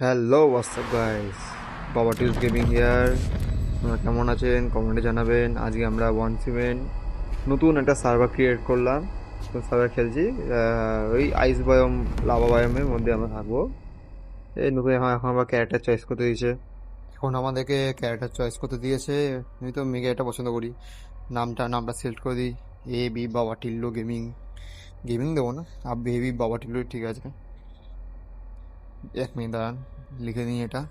Hello WhatsApp guys, বাবা Tues gaming here. আপনারা কেমন আছেন কমেন্টে জানাবেন। আজকে আমরা ওয়ান সিমেন নতুন একটা সার্ভার ক্রিয়েট করলাম, তো সার্ভার খেলছি। ওই আইস বায়োম, লাভা বায়োমের মধ্যে আমরা থাকবো। এই নতুন এখন এখন আমরা ক্যারেক্টার চয়েস করতে দিয়েছে। এখন আমাদেরকে ক্যারেক্টার চয়েস করতে দিয়েছে। আমি তো মেগে এটা পছন্দ করি। নামটা সিলেক্ট করে দিই, এ বি বাবা টিল্লো গেমিং। গেমিং দেবো না, বেবি বাবা টিল্লো, ঠিক আছে। 1 মিনিট দাঁড়ান, লিখে নিই এটা।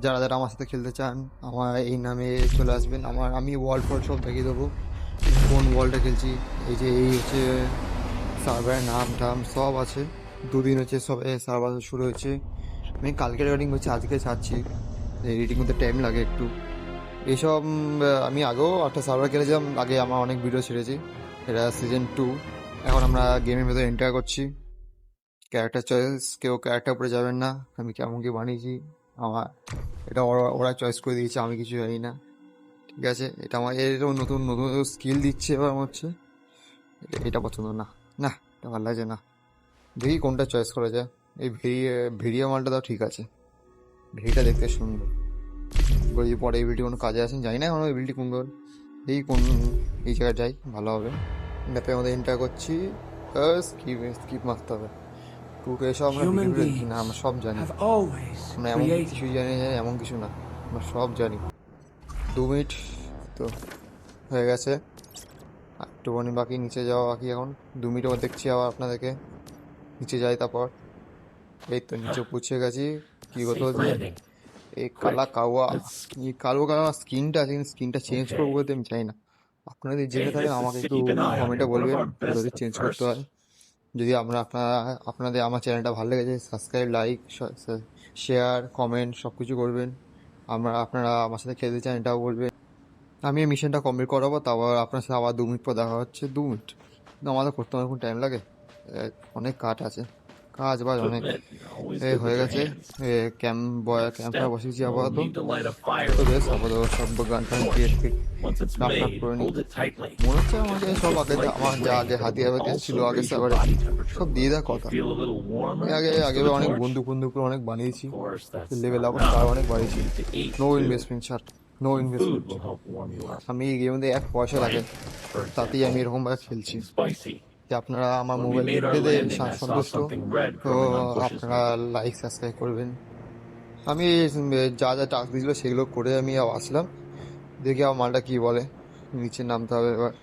যারা যারা আমার সাথে খেলতে চান আমার এই নামে চলে আসবেন। আমি ওয়ার্ল্ড ফল সব দেখিয়ে দেবো, কোন ওয়ার্ল্ডে খেলছি। এই হচ্ছে সার্ভারের নাম টাম সব আছে। দুদিন হচ্ছে সব সার্ভার শুরু হয়েছে। আমি কালকে রেকর্ডিং করছি, আজকে ছাড়ছি। এডিটিং করতে টাইম লাগে একটু। এইসব আমি আগেও একটা সার্ভার খেলেছিলাম, আগে আমার অনেক ভিডিও ছেড়েছি। এটা সিজন 2। এখন আমরা গেমের ভেতরে এন্টার করছি। ক্যারেক্টার চয়েস, কেউ ক্যারেক্টার উপরে যাবেন না। আমি কেমন কি বানিয়েছি আমার, এটা ওরা চয়েস করে দিয়েছে, আমি কিছু জানি না। ঠিক আছে, এটা আমার এরও নতুন নতুন স্কিল দিচ্ছে এবার আমার হচ্ছে। এটা পছন্দ না, না এটা ভালো লাগছে না। দেখি কোনটা চয়েস করা যায়। এই ভিডিও মালটা দাও, ঠিক আছে। ভিডিওটা দেখতে সুন্দর করে, যদি পরে এই ভিডিও কোনো কাজে আসেন, জানি না এখন ওই ভিডিও কোন এই কোন এই জায়গায় যাই ভালো হবে। ম্যাপে আমাদের এন্টার করছি। স্কিপ স্কিপ মারতে হবে। টুটো এসব আমরা Human ভিডিও দেখি না, আমরা beings সব জানি। have always আমরা এমন created. কিছু জানি না, এমন কিছু না, আমরা সব জানি। 2 মিনিট তো হয়ে গেছে, একটুখানি বাকি, নিচে যাওয়া বাকি এখন। 2 মিনিট আবার দেখছি আবার আপনাদেরকে। নিচে যাই, তারপর এই তো নিচে পৌঁছে গেছি। কি হতো Safe যে landing. এই কালা Quick. Kahwa, Let's. এই কালো কালো স্কিনটা আছে, স্কিনটা চেঞ্জ করবো Okay. বলতে আমি চাই না। আপনারা যদি জেনে Hey, থাকেন this is আমাকে একটু keep an eye on. কমেন্টে You're one of বলবেন our কীভাবে best at চেঞ্জ করতে first. হয়। যদি আপনাদের আমার চ্যানেলটা ভালো লেগেছে, সাবস্ক্রাইব, লাইক, শেয়ার, কমেন্ট সব কিছু করবেন। আপনারা আমার সাথে খেলতে চান এটাও বলবেন। আমি এই মিশনটা কমপ্লিট করাবো, তারপর আপনার সাথে আবার 2 মিনিট পর দেখা হচ্ছে। 2 মিনিট কিন্তু আমাদের করতে অনেকক্ষণ টাইম লাগে। অনেক কাজ বাজ অনেক। Equipment. You're always good হয়ে with your গেছে। hands. Next ক্যাম্পটা step. বসিয়েছি You'll আপাতত। need to light a fire তো with বেশ, wood. আপাতত সব গান টান Torch. Once it's craft made, করে নিই। hold it tightly. মনে হচ্ছে Just আমাকে don't সব get আগে slightly আমার যা wet. আগে It'll হাতিয়ার ছিল also আগে raise your সার্ভারে, body temperature সব a দিয়ে little. দেওয়ার Do you কথা। feel a little আমি warmer আগে thanks আগে to the অনেক torch? বন্দুক অনেক বানিয়েছি। Of course, that's level not up enough. তার অনেক বাড়িয়েছি। You'll need to eat no too. Investment ছাড়, no Some food investment. will help warm you up. আমি এই গেমে এক পয়সা লাগে, Like, for তাতেই আমি example, এরকমভাবে খেলছি something spicy. যে আপনারা আমার When we mobile made game our পেতে landing, I saw সন্তুষ্ট। something red তো growing on bushes আপনারা nearby. লাইক সাবস্ক্রাইব করবেন। আমি যা যা টাস্ক দিয়েছিল সেগুলো করে আমি আবার আসলাম। দেখি আমার মালটা কি বলে। নিচে নামতে হবে এবার,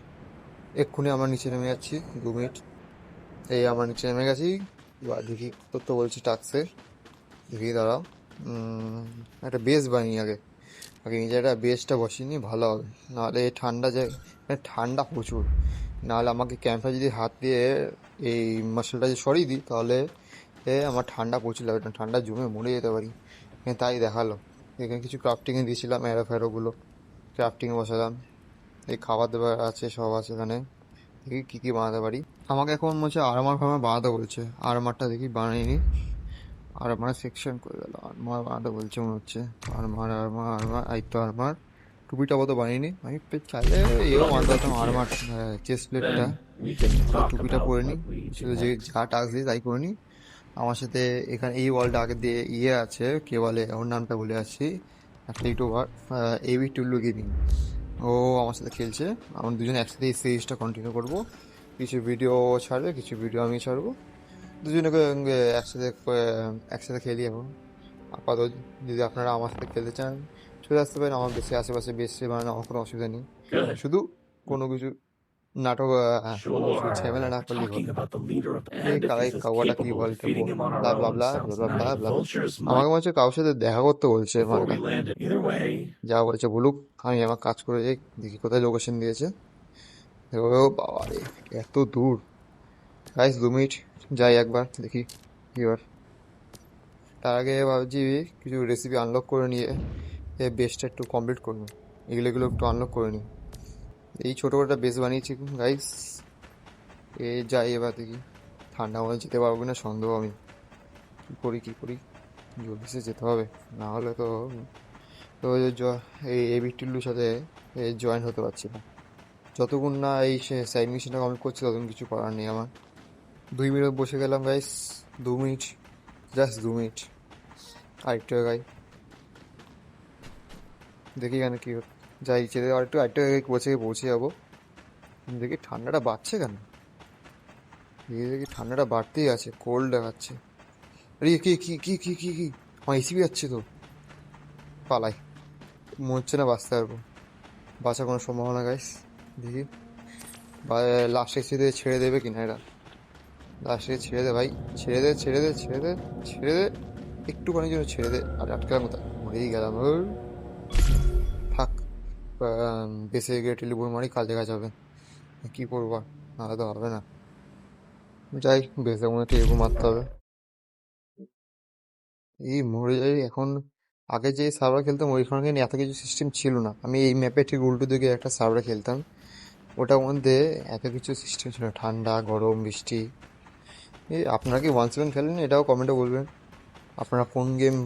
এক্ষুনি আমরা নিচে নেমে যাচ্ছি। 2 মিনিট, এই আমরা নিচে নেমে গেছি। এবার দেখি কত বলছি টাস্কে। দেখি দাঁড়াও, একটা বেস বানিয়ে আগে আগে নিজে একটা বেসটা বসিয়ে নিই, ভালো হবে। নাহলে ঠান্ডা যায়, ঠান্ডা প্রচুর। নাহলে আমাকে ক্যাম্পে যদি হাত দিয়ে এই মশলাটা যদি সরিয়ে দিই, তাহলে আমার ঠান্ডা প্রচুর লাগবে, ঠান্ডা জমে মরে যেতে পারি। তাই দেখালো। এখানে কিছু ক্রাফটিংয়ে দিয়েছিলাম, ফ্যারোগুলো ক্রাফটিংয়ে বসালাম। এই খাবার দাবার আছে, সব আছে এখানে। দেখি কী কী বানাতে পারি। আমাকে এখন মনে হচ্ছে আরমার বানাতে বলছে। আরমারটা দেখি বানিয়ে নিই। আরমার সেকশন করে গেল, আরমার বানাতে বলছে মনে হচ্ছে। আরমার এই তো আরমার। টুপিটা মতো বানিয়ে নিই। আমি চাইলে Put এও on your বানাতে winter পারতাম gear. আরমার চেস্ট প্লেটটা। Then we can talk টুপিটা about পরে what নিই, we do যে next. যা টাস্ক দিয়ে তাই করে নিই। আমার সাথে এখানে এই ওয়ার্ল্ডে আগে দিয়ে আছে, কে বলে ওর নামটা বলে আসছি। একটা ইউটিউবার, এবি টুল্লু গেমিং, ও আমার সাথে খেলছে। আমরা দুজনে একসাথে এই সিরিজটা কন্টিনিউ করবো। কিছু ভিডিও ছাড়বে, কিছু ভিডিও আমি ছাড়বো। দুজনকে একসাথে একসাথে খেলি এখন। আপাতত যদি আপনারা আমার সাথে খেলতে চান, চলে আসতে পারেন। আমার বেশি আশেপাশে বেশি বানানো, আমার কোনো অসুবিধা নেই। Good. শুধু কোনো কিছু নাটক, কোনো কিছু ঝামেলা Sure. না We're করলেই talking হলো। about the leader of, এই and if Kalai he's as কাওয়াটা কি capable of বলতে, defeating him on our blah blah own blah blah sounds blah blah nice. Blah. Vultures আমাকে might মনে হচ্ছে কারোর সাথে দেখা করতে বলছে before মালটা। we landed. Either way, যা বলছে বলুক, আমি আমার কাজ করে যাই। দেখি কোথায় লোকেশন দিয়েছে। ও বাবা রে, এত দূর। গাইস 2 মিনিট যাই একবার দেখি এবার। তার আগে ভাবছি কিছু রেসিপি আনলক করে নিয়ে এই বেসটা একটু কমপ্লিট করবো। এগুলো একটু আনলক করে নিই। এই ছোটো একটা বেস বানিয়েছি গাইস। যাই এবার দেখি। ঠান্ডা মধ্যে যেতে পারবো না সন্দেহ। আমি কী করি জলদি সে যেতে হবে, না হলে তো তো এই এবি টিল্লুর সাথে জয়েন হতে পারছি না। যতক্ষণ না এই সাইড মিশনটা কমপ্লিট করছি, ততক্ষণ কিছু করার নেই আমার। 2 মিনিট বসে গেলাম গাইস। 2 মিনিট জাস্ট 2 মিনিট আরেকটু গাই দেখি কেন কি যাই চেয়ে আরেকটু পৌঁছে যাবো। দেখি ঠান্ডাটা বাড়ছে কেন, দেখি ঠান্ডাটা বাড়তেই আছে, কোল্ড দেখাচ্ছে। আরে কি কি কি কি কি কি আমার এসিবি যাচ্ছে তো, পালাই, মনে হচ্ছে না বাঁচতে পারবো, বাঁচার কোনো সম্ভাবনা গাইস। দেখি লাস্ট এসিতে ছেড়ে দেবে কিনা এরা, লাস্টে ছেড়ে দে ভাই, ছেড়ে দে ছেড়ে দে ছেড়ে দে ছেড়ে দে, একটুখানির জন্য ছেড়ে দে। আর আটকালাম কোথায়, মরেই গেলাম। থাক, বেসে গিয়ে টেলিপুর মারি, কাল দেখা যাবে কি করবো আর, নাহলে তো হবে না। যাই, বেসে মনে টেলিপুর মারতে হবে। এই মরে যাই এখন। আগে যে সার্ভার খেলতাম ওইখানে কিন্তু এত কিছু সিস্টেম ছিল না, আমি এই ম্যাপে ঠিক উল্টো দিকে একটা সার্ভার খেলতাম, ওটার মধ্যে এত কিছু সিস্টেম ছিল, ঠান্ডা গরম বৃষ্টি। এই আপনারা কি 1-7 খেলেন, এটাও কমেন্টে বলবেন। আপনারা কোন গেম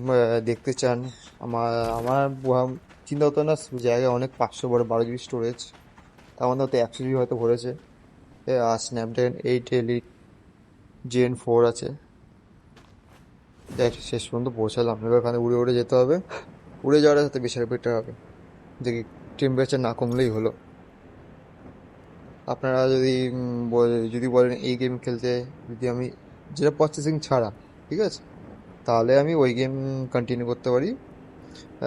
দেখতে চান। আমার আমার চিন্তা হতো না, জায়গায় অনেক 500 বড় 12 GB স্টোরেজ, তার মধ্যে হয়তো 100 GB হয়তো ভরেছে। আর স্ন্যাপড্রাগন 8 Elite Gen 4 আছে। যাই, শেষ পর্যন্ত পৌঁছালাম, এবার ওখানে উড়ে উড়ে যেতে হবে, উড়ে যাওয়ার সাথে বেশি বেটার হবে, দেখি টেম্পারেচার না কমলেই হলো। আপনারা যদি যদি বলেন এই গেম খেলতে, যদি আমি যেটা পারচেসিং ছাড়া, ঠিক আছে, তাহলে আমি ওই গেম কন্টিনিউ করতে পারি।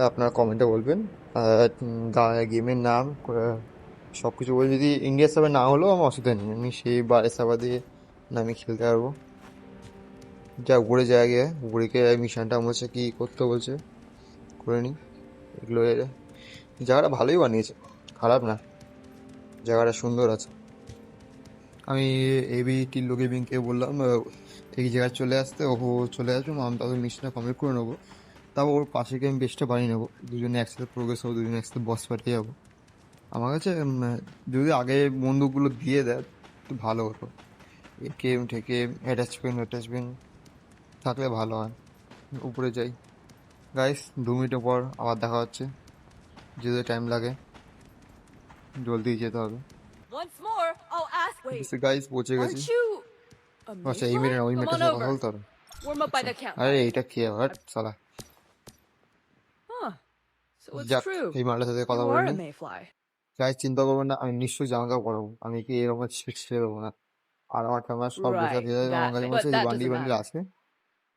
আপনারা কমেন্টে বলবেন গেমের নাম, সব কিছু বলে। যদি ইন্ডিয়া সার্ভার না হলেও আমার অসুবিধা নেই, আমি সেই বাইরের সার্ভার দিয়ে আমি খেলতে পারবো। যা উপরে যায় গিয়ে উপরেকে মিশনটা বলছে কি করতে বলছে, করে নিই এগুলো। জায়গাটা ভালোই বানিয়েছে, খারাপ না, জায়গাটা সুন্দর আছে। আমি এবি টিল্লো গেমিংকে বললাম এই জায়গায় চলে আসতে, ও চলে আসবে, আমি তাদের মিশনটা কমপ্লিট করে নেবো। তাও ওর পাশে গিয়ে আমি বেস্টটা বানিয়ে নেবো, দুজনে একসাথে প্রোগ্রেস হবো, দুজনে একসাথে বস পাঠিয়ে যাবো। আমার কাছে যদি আগে বন্দুকগুলো দিয়ে দেয় একটু ভালো হতো, একেএম ঠেকে অ্যাটাচমেন্ট থাকলে ভালো হয়। উপরে যাই গাইস, 2 মিনিটের পর আবার দেখা হচ্ছে, যেতে টাইম লাগে, জলদি যেতে হবে। Once more, I'll ask. Wait, guys পৌঁছে গেছি। aren't you a আচ্ছা এই মেয়েটা না, ওই Come মেয়েটার on সাথে কথা over. বলতে হবে। Warm up by আচ্ছা, the camp. আরে এইটা কে আবার সালা, Huh. So it's যাক true. এই মালটার সাথে কথা You বলে are a নিই। mayfly. গাইস চিন্তা করবেন না, আমি নিশ্চয়ই জামা কাপড় পরাবো, আমি কি এরকম ছেড়ে দেবো না। আর আমার টামার সব ড্রেস Right, আছে, আমার that কাছে thing. মনে হচ্ছে But that bundle doesn't bundle matter. আছে,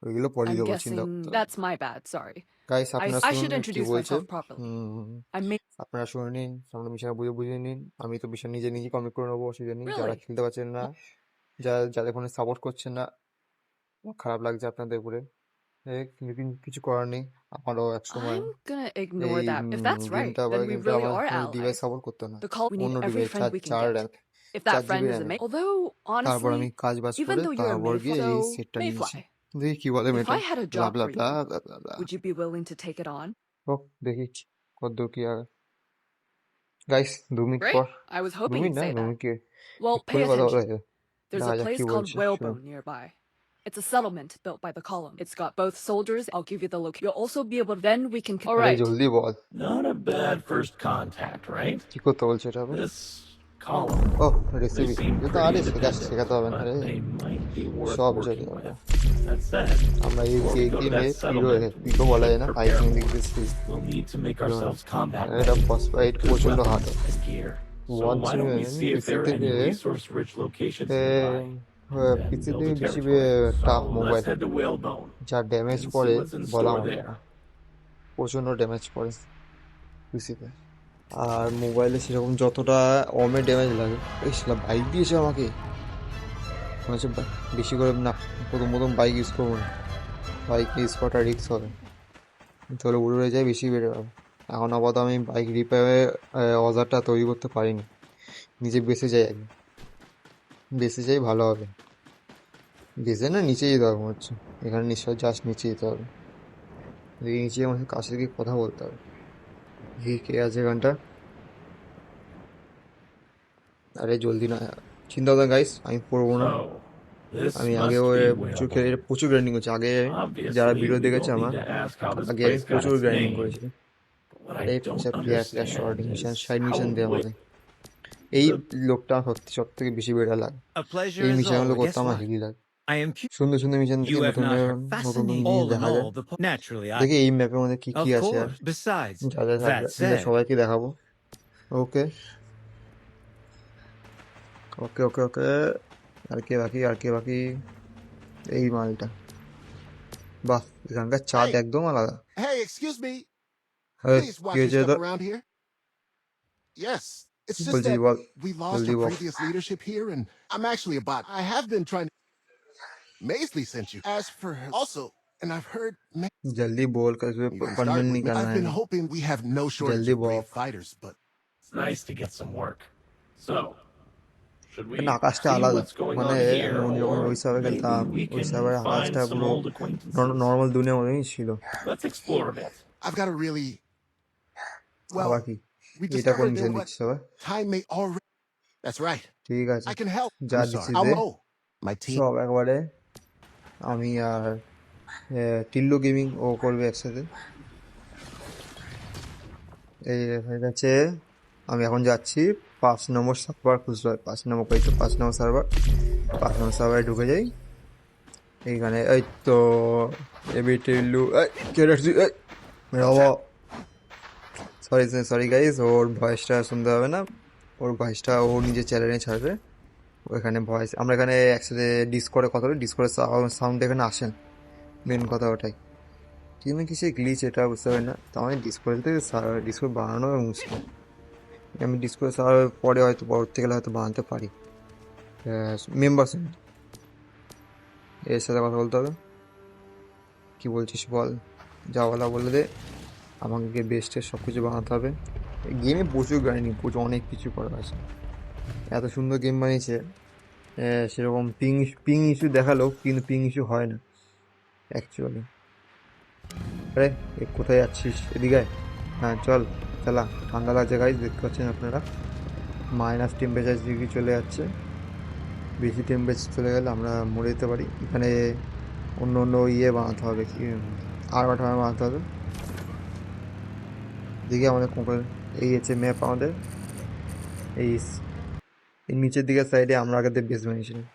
ওইগুলো পরিয়ে I'm দেবো, চিন্তা guessing করতে হবে। that's my bad. Sorry. Guys আপনারা I শুনুন should কি introduce বলছে। myself properly. Hmm, I'm May. আপনারা শুনে নিন, আমরা মিশন বুঝে নিন। আমি তো মিশন নিজে নিজে কমপ্লিট করে নেবো, অসুবিধা নেই। যারা Really? খেলতে পারছেন না, যাদের ফোনে সাপোর্ট করছেন না, আমার খারাপ লাগছে আপনাদের উপরে, কিন্তু কিছু করার নেই। আমারও এক সময় I'm gonna এই ignore that. If that's right, গেমটা then we really আমার are ডিভাইস allies. সাপোর্ট করতো না, The call we need অন্য every device friend we can চার get. RAM, If that 4 friend GB is a র্যামে। May. Although তারপর আমি honestly, কাজ বাজ even করে though you're a তারপর গিয়ে mayfly, এই so সেটটা নিয়েছি। mayfly. দেখি কি বলে If মেয়েটা, I had a blah job blah for blah you, blah blah blah. would you be willing to take it on? ও দেখি কতদূর কি আর। Guys 2 minute Great. পর, I was 2 hoping minute you'd না, say 2 that. মিনিট কি Well, pay এক্ষুনি কথা বলা attention. হয়েছে। There's দেখা a যাক কি place called বলছে, শুনুন। Whalebone nearby. It's a settlement built by the column. It's got both soldiers. I'll give you the location. You'll also be able to. Then we can. All আরে right. জলদি বল, Not a bad first contact, right? কি করতে বলছে এটা আবার? This column. ও They recipe, seem এটা pretty আরে independent, শেখাতে হবে না but রে, they might be worth সব জানি working আমরা। with. That said, আমরা এই before we go to গেমে that হিরো, settlement, হিরো বলা যায় না, prepare ফাইটিং for দিক it. দিচ্ছি। We'll need to make ourselves combat এটা ready. বস ফাইট Good প্রচন্ড hard. weapons and gear. So one why don't we see if there are any থেকে resource-rich locations nearby? And PC then build থেকে a বেশি territory. Tough So mobile, let's head to Whalebone যা damage and see পড়ে what's in বলা store হয় there. না, প্রচণ্ড damage পড়ে পিসিতে। আর মোবাইলে সেরকম যতটা অমের ড্যামেজ লাগে, এই সেটা বাইক দিয়েছে আমাকে, মনে হচ্ছে বেশি করে না, প্রথম প্রথম বাইক ইউজ করবো না, বাইক ইউজ করাটা রিস্ক হবে, তাহলে উড়ে উড়ে যায়, বেশি বেড়ে যাবে। এখন আপাতত আমি বাইক রিপেয়ারে অজারটা তৈরি করতে পারিনি, নিজে বেসে যাই, আগে বেসে যাই ভালো হবে। বেসে না নিচে যেতে হবে মনে হচ্ছে, এখানে নিশ্চয় জাস্ট নিচে যেতে হবে, দেখি নিচে আমার কাছে থেকে কথা বলতে হবে। দেখি কে আছে এখানটা, আরে জলদি না, চিন্তা করবেন গাইস, আমি পড়বো না। So, this আমি must আগে be প্রচুর Whalebone. প্রচুর গ্রাইন্ডিং করছি আগে, যারা Obviously, ভিডিও we দেখেছে don't আমার, need to ask how this আগে আমি place got প্রচুর its গ্রাইন্ডিং name. করেছি। What আরে I don't player short understand mission is side mission how দেয় আমাকে, এই লোকটা সত্যি সব থেকে বেশি বেড়া লাগে, A pleasure এই as মিশনগুলো always. করতে Guess আমার what? হেভি লাগে। I am সুন্দর সুন্দর মিশন থেকে You have নতুন not heard. নতুন জিনিস Fascinating. All in দেখা যায়। all, naturally, দেখি এই ম্যাপের মধ্যে কি কি Of আছে আর course. Besides, যা যা থাকবে that এগুলো said, সবাইকে দেখাবো। ওকে ওকে ওকে ওকে, আর কে বাকি এই মালটা, বাহ এখানকার চাঁদ Hey, একদম আলাদা। hey, excuse me. এই, Please কি watch your হয়েছে step তোর? around here. Yes, it's কি just বলছিস that বল, we lost জলদি our ball. previous leadership here, and I'm actually a bot. I have been trying to. Maisley sent you. As for her, also, and I've heard. जल्दी बोल कर You can start permanent with नहीं me. करना I've है been ना, hoping we have no shortage जल्दी of brave बोल। fighters, but It's nice to get some work. So, should we না আকাশটা see আলাদা, what's going মানে on here, আমি যখন or ওই সাবে maybe খেলতাম we ওই can সাবের find আকাশটা some পুরো old acquaintances? নর্মাল দুনিয়া মতনই ছিল। Let's explore a bit. I've got a really. আবার Well, কি we এটা কোন discovered মিশন that দিচ্ছিস সবাই? time may already. That's right. ঠিক আছে I can help. যা I'm sorry. দিচ্ছিস I'll they know. My team. সব একবারে, আমি আর টিল্লু গেমিং ও করবে একসাথে। এই হয়ে গেছে, আমি এখন যাচ্ছি 5 নম্বর সার্ভার খুঁজতে হয়, 5 নম্বর কই তো 5 নম্বর সার্ভার, 5 নম্বর সার্ভারে ঢুকে যাই। এইখানে এই তো এবি টিল্লু কে রাখছি সরি সরি গাইজ, ওর ভয়েসটা শুনতে হবে না, ওর ভয়েসটা ও নিজের চ্যানেলে ছাড়বে। ওইখানে ভয়েস আমরা এখানে একসাথে ডিসকর্ডে কথা বলি, ডিসকর্ডের সাউন্ড এখানে আসেন, মেন কথা ওটাই। কিন্তু কি সে গ্লিচ এটা বুঝতে পারি না, তো আমি ডিসকর্ড থেকে ডিসকর্ড বানানো মুশকিল, আমি ডিসকর্ড পরে হয়তো পরবর্তীকালে গেলে হয়তো বানাতে পারি। মেম্বারস এর সাথে কথা বলতে হবে। কি বলছিস বল, যা বলা বলে দে, আমাকে বেস্টের সব কিছু বানাতে হবে। গেমে প্রচুর গ্রাইন্ডিং, প্রচুর অনেক কিছু করা আছে, এত সুন্দর গেম বানিয়েছে। সেরকম পিং ইস্যু দেখালো, কিন্তু পিং ইস্যু হয় না অ্যাকচুয়ালি। আরে কোথায় যাচ্ছিস, এদিকে আয়। হ্যাঁ চল চালা, ঠান্ডা লাগছে গাইজ, দেখতে পাচ্ছেন আপনারা মাইনাস টেম্পারেচার ডিগ্রি চলে যাচ্ছে। বেশি টেম্পারেচার চলে গেলে আমরা মরে যেতে পারি। এখানে অন্য অন্য বানাতে হবে, কি আর্মার বানাতে হবে। দেখি আমাদের এই হচ্ছে ম্যাপ আমাদের, এই নিচের দিকের সাইডে আমরা আগে বেস বানিয়েছিলাম।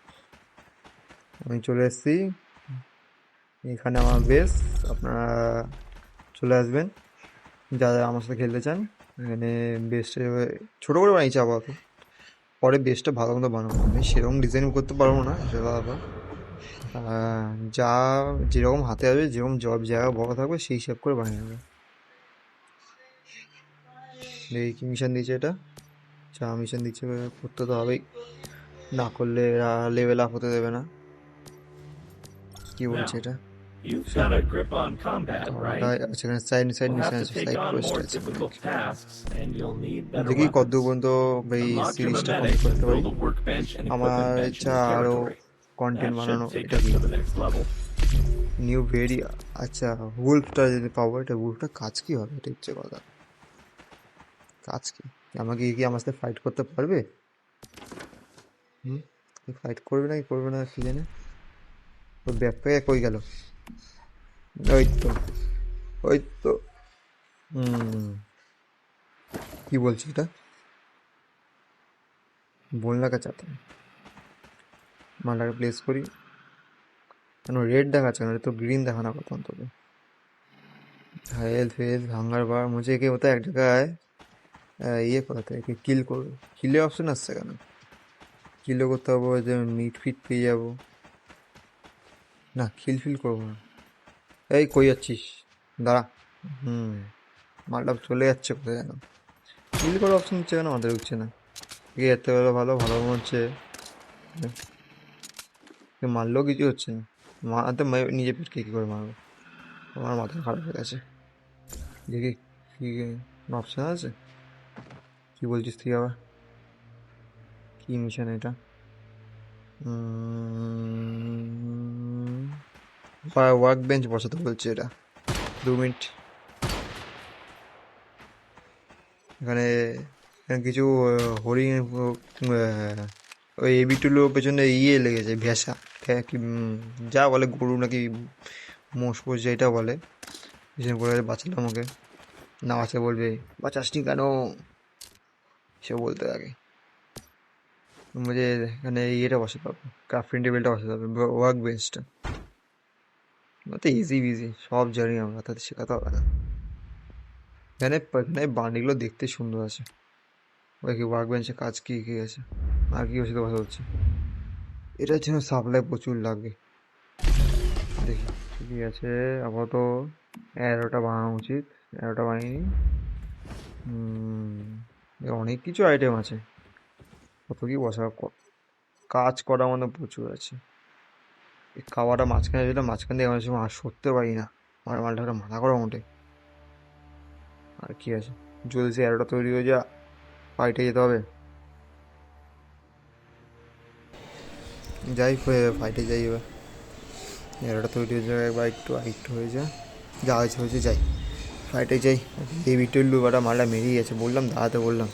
আমি চলে এসেছি, এখানে আমার বেস, আপনারা চলে আসবেন যারা আমার সাথে খেলতে চান। এখানে বেসটা ছোটো করে বানিয়েছি, আপাতত পরে বেসটা ভালো মতো বানাবো। আমি সেরকম ডিজাইন করতে পারবো না সেটা ব্যাপার, যা যেরকম হাতে আসবে, যেরকম জায়গা বড় থাকবে সেই হিসাব করে বানিয়ে নেবে। এই কি মিশন দিয়েছে এটা, যা মিশন দিচ্ছে করতে তো হবেই, না করলে লেভেল আপ হতে দেবে না। কি বলছে এটা? You've got a grip on combat, right? আচ্ছা এখানে side We'll mission have to আছে, take side on Quest more আছে। difficult tasks, and you'll need better দেখি কত weapons. পর্যন্ত এই Unlock your সিরিজটা medic কমপ্লিট করতে and পারি। build a workbench and আমার equipment bench in ইচ্ছা this আরও territory. কন্টেন্ট That বানানো। should take এটা us কি to the next level. New very, আচ্ছা উলফটা যদি পাবো, এটা উলফটা কাজ কি হবে, এটা হচ্ছে কথা। কাজ কি, আমাকে কি আমার সাথে ফাইট করতে পারবে? ফাইট করবে না কি করবে না কি জানে। ওর ব্যাকপ্যাকে কই গেল, ওই তো ওই তো। কি বলছি এটা, বলনা কা চাতে মালটাকে প্লেস করি, কেন রেড দেখাচ্ছে না, তো গ্রিন দেখানো কথা অন্তত। हेल्थ वेल्थ हंगर बार मुझे কি হতো এক জায়গায় ইয়ে করতে কি কিল করবো, কিলে অপশন আসছে কেন, কিলো করতে হবে যে মিট ফিট পেয়ে যাবো না, খিল ফিল করবো না। এই কই যাচ্ছিস, দাঁড়া। মালটা চলে যাচ্ছে কোথায় যেন, কিল করার অপশন হচ্ছে কেন, আমাদের উঠছে না। এত ভালো ভালো ভালো মনে হচ্ছে, মারলেও কিছু হচ্ছে না। মারাতে নিজে পিটকে কী করে মারবো, আমার মাথা খারাপ হয়ে গেছে। দেখি কি অপশান আছে, কি বলছিস তুই আবার, কি মিশন এটা? ওয়ার্ক বেঞ্চ বসাতে বলছে এটা, 2 মিনিট। এখানে কিছু হরিণ, ওই এবিটুলোর পেছনে লেগেছে ভেসা, কি যা বলে গরু নাকি মোষ পোষ যেটা বলে, ভীষণ করে বাঁচালাম ওকে, না বাঁচা বলবে বাঁচাসনি কেন, সে বলতে থাকে। মুঝে এখানে ইয়েটা বসাতে হবে, ক্রাফটিং টেবিলটা বসাতে হবে, ওয়ার্ক বেঞ্চটা। তো ইজি বিজি সব জানি আমরা, তাতে শেখাতে হবে না। এখানে বান্ডিগুলো দেখতে সুন্দর আছে। ওই কি ওয়ার্ক বেঞ্চে কাজ কি কি আছে, আর কি বসাতে বসা হচ্ছে। এটার জন্য সাপ্লাই প্রচুর লাগবে। দেখি ঠিকই আছে। আপাতত 11টা বানানো উচিত, 11টা বানিয়ে নিই। অনেক কিছু আইটেম আছে, কত কি বসা কাজ করার মতো প্রচুর আছে। এই খাওয়াটা মাঝখানে যেটা মাঝখান দিয়ে অনেক সময় আর সরতে পারি না, আমার মালটা একটা মাথা করা মোটে। আর কি আছে, জলদি 11টা তৈরি হয়ে যা, ফাইটে যেতে হবে। যাই ফাইটে যাই এবার। 11টা তৈরি হয়ে যাবে, একবার একটু একটু হয়ে যা, যা হয়েছে হয়েছে, যাই ফাইটে যাই। এই বিটুল্লু বাটা মালটা মেরেই গেছে, বললাম দাঁড়াতে বললাম,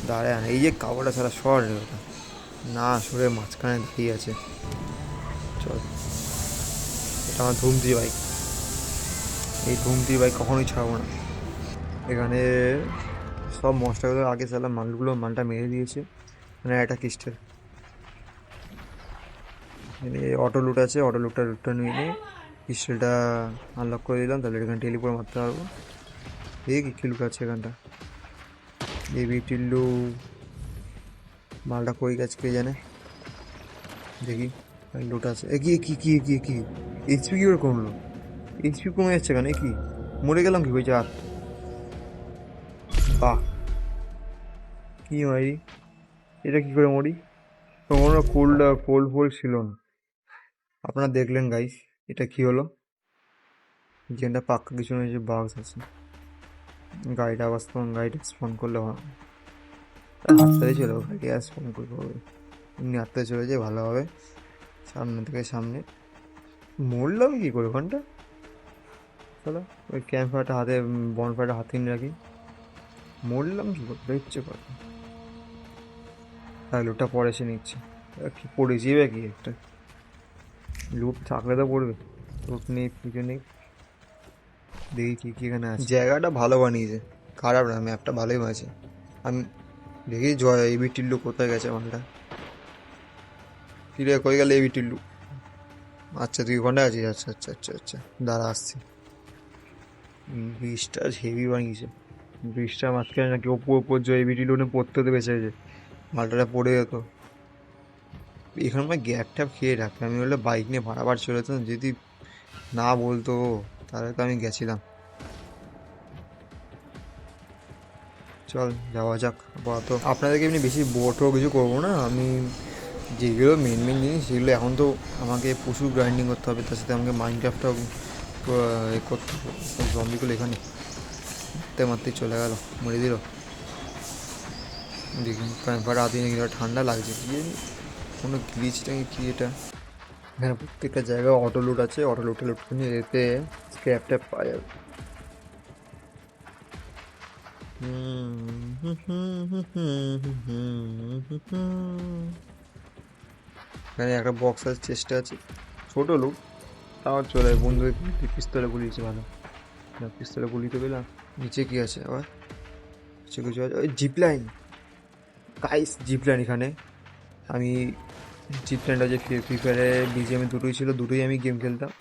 দাঁড়ায় না। এই যে কাপড়টা সারা সর রে ওটা, না সরে মাঝখানে দাঁড়িয়ে আছে। চল, এটা আমার ধুমতি বাইক, এই ধুমতি বাইক কখনোই ছাড়বো না। এখানে সব মশলাগুলো আগে সালা মালটা মেরে দিয়েছে। মানে একটা কিস্টের এখানে অটো লুট আছে, অটো লুটটা নিয়ে নিয়ে পিস্টলটা আনলক করে দিলাম, তাহলে এখানে টেলিপোর্ট মারতে পারবো। এই কি লুট আছে এখানটা, বেবি টিল্লু মালটা কই গেছে কে জানে। দেখি লুট আছে, এ কি কি কি কি কি এইচপি কি করে কমলো, এইচপি কমে যাচ্ছে কেন, কি মরে গেলাম কি হয়েছে আর। বাহ, কি মারি, এটা কি করে মরি, কোনো কোল্ড ছিল না। আপনারা দেখলেন গাইস, এটা কি হলো, যেটা পাক্কা কিছু নয়, যে বাগস আছে। গাড়িটা স্পন করলে হাততালি চলে, গাড়ি আর স্পন করতে হবে, এমনি হাততালি চলে যায় ভালো হবে। সামনে থেকে সামনে মরলাম কি করে ওখানটা, চলো ওই ক্যাম্প ফায়ারটা হাতে, বন ফায়ারটা হাতে নিয়ে রাখি। মরলাম কি করে ইচ্ছে করে, আর লুটটা পরে এসে নিচ্ছে। কি পড়েছি বা কি একটা, লুট থাকলে তো পড়বে, লুট নেই পুজো নেই। দেখি কি কি এখানে আছে। জায়গাটা ভালো বানিয়েছে, খারাপ না, ম্যাপটা ভালোই বানিয়েছে। আমি দেখি জয় এবি টিল্লু কোথায় গেছে মালটা, কিরে কই গেলে এবি টিল্লু। আচ্ছা তুই ওখানটা আছিস, আচ্ছা আচ্ছা আচ্ছা আচ্ছা, দাঁড়া আসছি। ব্রিজটা হেভি বানিয়েছে, ব্রিজটার মাঝখানে নাকি ওপর জয় এবি টিল্লু পড়তে হতে বেঁচে গেছে, মালটাটা পড়ে যেত। এখানে আমার গ্যাপ ট্যাপ খেয়ে রাখতে, আমি বললে বাইক নিয়ে বারবার চলে যেতাম, যদি না বলতো তাহলে তো আমি গেছিলাম। চল যাওয়া যাক। আপাতত আপনাদেরকে এমনি বেশি বোটও কিছু করবো না, আমি যেগুলো মেন জিনিস সেগুলো এখন তো আমাকে প্রচুর গ্রাইন্ডিং করতে হবে, তার সাথে আমাকে মাইনক্রাফটটাও করতে হবে। জম্বিগুলো এখানে মারতে মারতেই চলে গেল, মরে দিল। দেখি রাতে নাকি ঠান্ডা লাগছে, কি জানি কোনো গ্লিচ নাকি কি এটা। হ্যাঁ প্রত্যেকটা জায়গায় অটো লুট আছে, অটো লুটে লুট করে এতে স্ক্র্যাপ ট্যাপ পাওয়া যাবে। এখানে একটা বক্স আছে, চেষ্টা আছে, ছোট লুট তাও চলে। বন্ধু পিস্তলে গুলিয়েছে ভালো, পিস্তলে গুলিতে পেলাম। নিচে কি আছে আবার, কিছু কিছু আছে, ওই zip line, guys zip line এখানে। আমি জিপ লাইনটা যে ফ্রি ফায়ারে বিজিএমে দুটোই ছিল, দুটোই আমি গেম খেলতাম।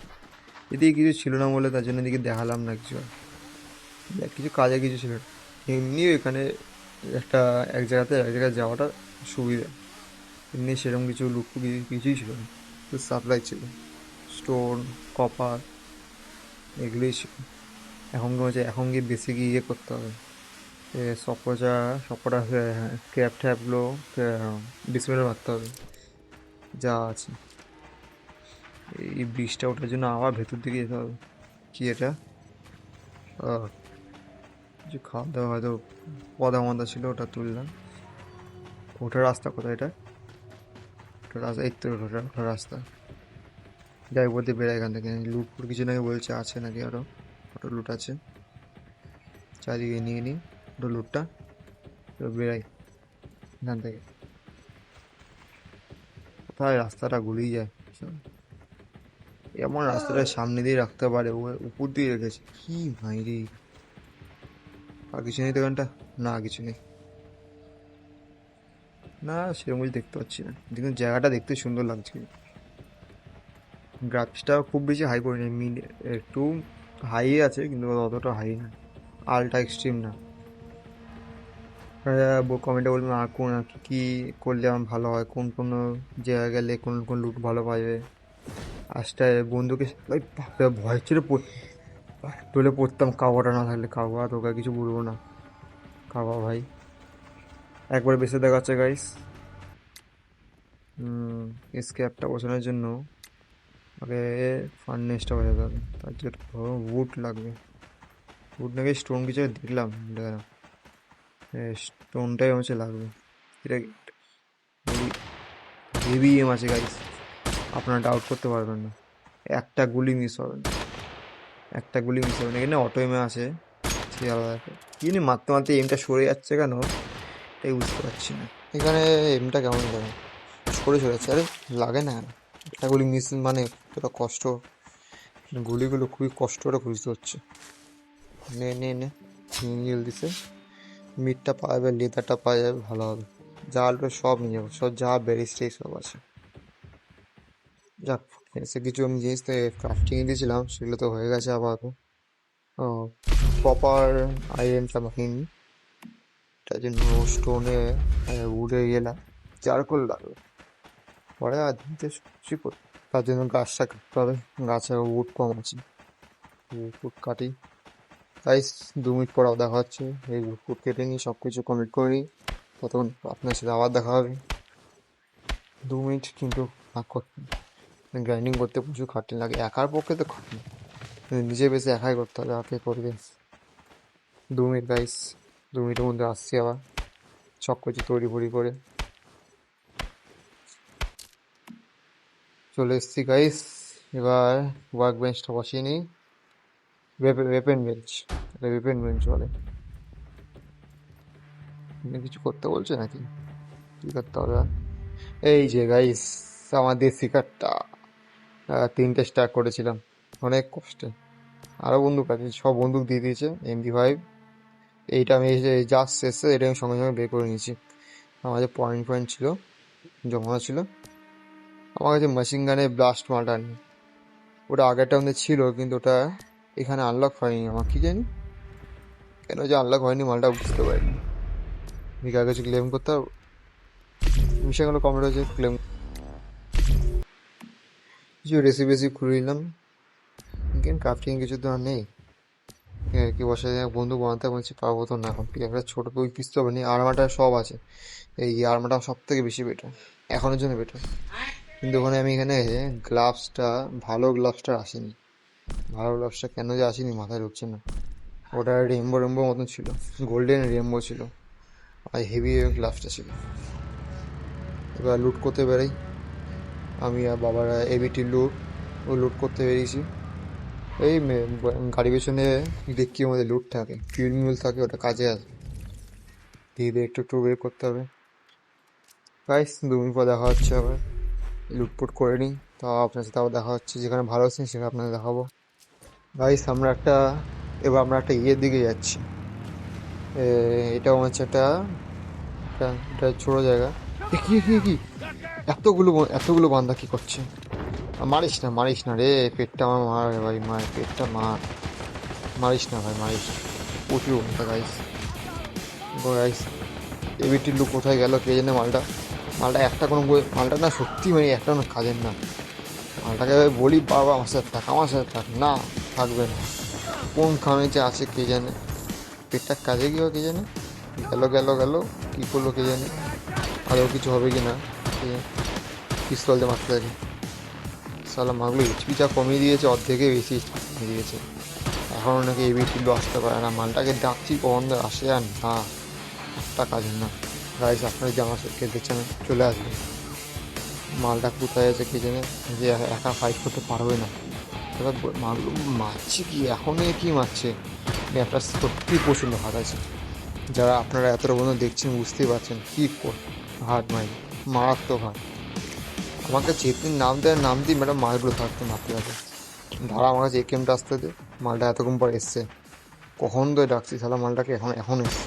এদিকে কিছু ছিল না বলে তার জন্য এদিকে দেখালাম না কিছু, কিছু কাজে কিছু ছিল না। এমনিও এখানে একটা এক জায়গাতে এক জায়গায় যাওয়াটা সুবিধা, এমনি সেরকম কিছু লুক কিছুই ছিল না, তো সাপ্লাই ছিল স্টোন কপার এগুলোই ছিল। এখন হচ্ছে এখন গিয়ে বেশি গিয়ে ইয়ে করতে হবে, সবকটা ক্যাপ ট্যাপগুলো ডিসপ্লে মারতে হবে যা আছে। এই ব্রিজটা ওঠার জন্য আবার ভেতর দিকে যেতে হবে। কি এটা, কিছু খাওয়া দাওয়া হয়তো পদা মদা ছিল, ওটা তুললাম। ওঠার রাস্তা কোথায়, এটা ওঠার রাস্তা, এই তো ওঠার রাস্তা। যাই বলতে বেড়ায় এখান থেকে, লুট ফুট কিছু নাকি বলছে আছে নাকি আরও, ওটা লুট আছে, চারিদিকে নিয়ে নিই ওটা লুটটা, তো বেড়াই এখান থেকে। কোথায় রাস্তাটা গুলিয়ে যায়, এমন রাস্তাটা সামনে দিয়ে রাখতে পারে, ও উপর দিয়ে রেখেছে, কি ভাইরে। আর কিছু নেই দোকানটা, না কিছু নেই। না সেরকম কিছু দেখতে পাচ্ছি না, কিন্তু জায়গাটা দেখতে সুন্দর লাগছে। গ্রাফিক্সটা খুব বেশি হাই করিনি, একটু হাই আছে কিন্তু অতটা হাই না, আলট্রা এক্সট্রিম না। কমেন্টে বলবেন আর কোন আর কি করলে আমার ভালো হয়, কোন কোন জায়গায় গেলে কোন কোন লুট ভালো পাবে। আজটা বন্ধুকে ওই বাপরে ভয় ছিল টলে পড়তাম, কাওয়াটা না থাকলে। কাওয়া তোকে কিছু বলবো না, কাওয়া ভাই একবার বেঁচে দেখাচ্ছে গাইস। স্ক্যাপটা বসানোর জন্য আগে ফার্নেসটা বাজাতে হবে, তার জন্য উড লাগবে। উড নাকি স্টোন কিছু দেখলাম, স্টোনটাই হচ্ছে লাগবে। এটা হেভি এম আছে গাইস, আপনারা ডাউট করতে পারবেন না। একটা গুলি মিস হবে না, একটা গুলি মিস হবে না। এখানে অটো এমে আছে, সে আলাদা ব্যাপার। কি জানি মারতে মারতে এমটা সরে যাচ্ছে কেন, তাই বুঝতে পারছি না। এখানে এমটা কেমন লাগে, সরে সরে যাচ্ছে। আরে লাগে না, একটা গুলি মিস মানে কতটা কষ্ট, গুলিগুলো খুবই কষ্ট করে খুঁজতে হচ্ছে। নে নে নে নিয়ে দিছে। মিটটা পাওয়া যাবে, লেদারটা পাওয়া যাবে, ভালো হবে। জালটা সব নিয়ে যাবো, সব যা ব্যারিস্টাই সব আছে। যাক, এসে কিছু আমি জিনিস ক্রাফটিং দিয়েছিলাম, সেগুলো তো হয়ে গেছে আবার। ও প্রপার আইরনটা বানিনি, তার জন্য স্টোনে উড়ে গেলাম, চারকোল লাগবে পরে আর দিতে সবজি করি। তার জন্য গাছটা কাটতে হবে, গাছে উড কম আছে, উড কাটি। তাই 2 মিনিট পর আবার দেখা হচ্ছে। এই উড কেটে নিই, সব কিছু কমপ্লিট করে নিই, ততক্ষণ আপনার সাথে আবার দেখা হবে। 2 মিনিট কিন্তু ভাগ করতে, গ্রাইন্ডিং করতে প্রচুর খাটনি লাগে, একার পক্ষে তো খাটনি, নিজে বেশি একাই করতে হবে, আর কে করবে। 2 মিনিট গাইস, 2 মিনিটের মধ্যে আসছি আবার, সব কিছু তৈরি ফড়ি করে চলে এসছি গাইস। এবার ওয়ার্ক বেঞ্চটা বসিয়ে নিই, ওয়েপেন বেঞ্চ, ওয়েপেন বেঞ্চ বলে। কিছু করতে বলছে নাকি, কি করতে হবে? এই যে গাইস, আমাদের শিকারটা 3টে স্টার্ট করেছিলাম অনেক কষ্টে। আরও বন্দুক আছে, সব বন্দুক দিয়ে দিয়েছে, MP5। এইটা আমি জাস্ট শেষে এটা আমি সঙ্গে সঙ্গে বের করে নিয়েছি। আমার যে পয়েন্ট ছিল, জমা ছিল। আমার কাছে মেশিন গানের ব্লাস্ট মালটা নেই, ওটা আগেরটা আমাদের ছিল, কিন্তু ওটা এখানে আনলক হয়নি। আমার কি জানি কেন যে আনলক হয়নি, মালটা বুঝতে পারিনি। ভিকার কাছে ক্লেম করতে হবে, মিশনগুলো কমপ্লিট হয়েছে, ক্লেম কিছু রেসিপি খুলে নিলাম। কিন্তু ক্রাফটিং কিছু তো আর নেই, কি বসে বন্ধু বানাতে বলছি, পারবো তো না এখন। একটা ছোটো ওই পিস্তল বানিয়ে, আর্মাটা সব আছে, এই আর্মাটা সব থেকে বেশি বেটার, এখনের জন্য বেটার। কিন্তু ওখানে আমি এখানে গ্লাভসটা, ভালো গ্লাভসটা আসেনি। ভালো গ্লাভসটা কেন যে আসেনি মাথায় ঢুকছে না। ওটা রেমবো রেমবো মতন ছিল, গোল্ডেন রেমবো ছিল, আর হেভি গ্লাভসটা ছিল। এবার লুট করতে বেরাই, আমি আর বাবারা এবিটি লুট করতে বেরিয়েছি। এই গাড়ি পেছনে দেখি আমাদের লুট থাকে, ফিউল মিউল থাকে, ওটা কাজে আসে। ধীরে ধীরে একটু একটু বের করতে হবে গাইস। 2 মিনিট পর দেখা হচ্ছে আবার, লুটপুট করে নিই, তা আপনার সাথে আবার দেখা হচ্ছে। যেখানে ভালো আছেন সেখানে আপনাদের দেখাবো গাইস। এবার আমরা একটা ইয়ের দিকে যাচ্ছি। এটাও হচ্ছে একটা ছোটো জায়গা। কি কি কি এতগুলো বান্দা কি করছে? মারিস না রে, পেটটা আমার মার ভাই, মার পেটটা মার, মারিস না ভাই, মারিস না। প্রচুর বান্দা গাইস। এবিটির লুক কোথায় গেল কে জানে। মালটা একটা কোনো মালটা না, সত্যি মানে একটা কোনো কাজের না। মালটাকে বলি বাবা আমার সাথে থাক, না থাকবে না, কোন খামে যে আছে কে জানে। পেটটা কাজে গিয়েও কে জানে, গেল কী করলো কে জানে, আরও কিছু হবে কি না। পিস্তল দিয়ে মারতে থাকে সালা, মাগুলো এইচপি যা কমিয়ে দিয়েছে, অর্ধেকে বেশি কমিয়ে দিয়েছে। এখনও নাকি এবিটি আসতে পারে না। মালটাকে ডাকছি কখন আসে, আর না একটা কাজের না গাইস। আপনারা যে আমার সাথে খেলতে চান চলে আসবে, মালটা কোথায় আছে কে জানে, যে একা ফাইট করতে পারবে না। এবার মালগুলো মারছে কি, এখনই কি মারছে, একটা সত্যি প্রচণ্ড হাত আছে। যারা আপনারা এতটা বন্ধু দেখছেন বুঝতেই পারছেন কী হাত মারাত্মক হাত। আমাকে যেদিন নাম দিই ম্যাডাম, মালগুলো মারতে থাকে। ধারা আমার কাছে একেমটা আসতে দে, মালটা এতক্ষণ পর এসছে, কখন তো ডাকছি সালা মালটাকে, এখন এসছে।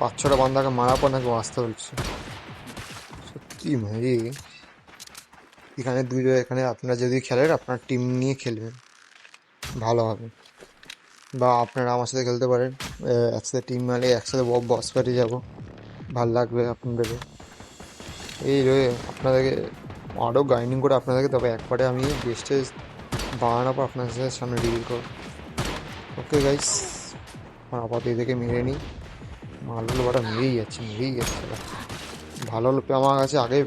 5-6টা বান্দাকে মারার পর নাকি আসতে বলছে। কি মারি এখানে এখানে আপনারা যদি খেলেন আপনার টিম নিয়ে খেলবেন ভালো হবে, বা আপনারা আমার সাথে খেলতে পারেন। একসাথে টিম মানে একসাথে বস ফাইটে যাবো, ভাল লাগবে আপনাদেরও। এই রে আপনাদেরকে আরও গ্রাইন্ডিং করে আপনাদেরকে, তবে একবারে আমি বেস্টে বানানোর পর আপনাদের সামনে রিভিল করব। ওকে গাইস, আপাতত এদেরকে মেরে নিই। মারগুলো বাটা মেরেই যাচ্ছে এরা। ভালো হলো আমার কাছে আগে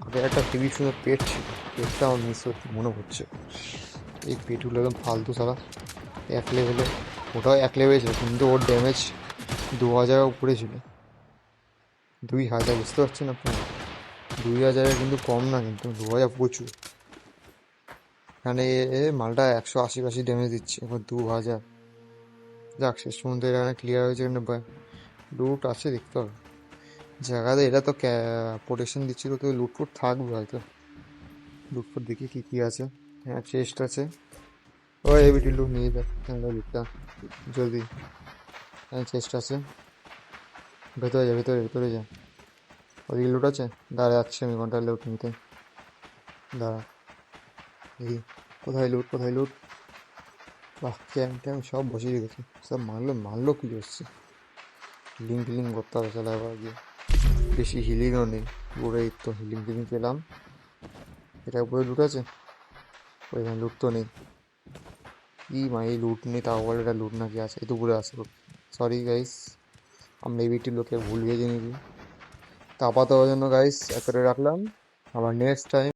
আগে একটা হেভি সুন্দর পেট ছিল, পেটটা আমার মিস হচ্ছে মনে হচ্ছে। এই পেটগুলো একদম ফালতু সারা, 1 লেভেলে, ওটাও 1 লেভেলে ছিল কিন্তু ওর ড্যামেজ 2000 উপরে ছিল। 2000, বুঝতে পারছেন আপনারা? 2000 কিন্তু কম না, কিন্তু 2000 প্রচুর। এখানে মালটা 180 ড্যামেজ দিচ্ছে, এবার 2000। যাক, শেষ পর্যন্ত এখানে ক্লিয়ার হয়েছে। এখানে লুট আছে দেখতে হবে জায়গাতে। এটা তো প্রোটেকশন দিচ্ছিল, তো লুটফুট থাকবে হয়তো। লুটফুট দেখি কি আছে। হ্যাঁ, চেস্ট আছে। ওই এবিটি লুট নিয়ে যা, লুটটা জলদি। হ্যাঁ, চেস্ট আছে, ভেতরে যা। ওদিকে লুট আছে, দাঁড়া যাচ্ছে আমি ঘন্টার লুট নিতে। দাঁড়া, দেখি কোথায় লুট। বাহ, ক্যাম্প সব বসিয়ে রেখেছি, সব মারলো কি হচ্ছে। হিলিং করতে হবে চলে আবার গিয়ে। বেশি হিলিংও নেই, পুরোই তো হিলিং পেলাম। এটা উপরে লুট আছে, ওইখানে লুট তো নেই। এই লুট নেই, তাও বলে এটা লুট নাকি আছে। এই তো উপরে আছে লুট। সরি গাইস, আমরা এবিটি লোকে ভুল গেছি নাকি। তা আপাতত জন্য গাইস এতটা রাখলাম, আবার নেক্সট টাইম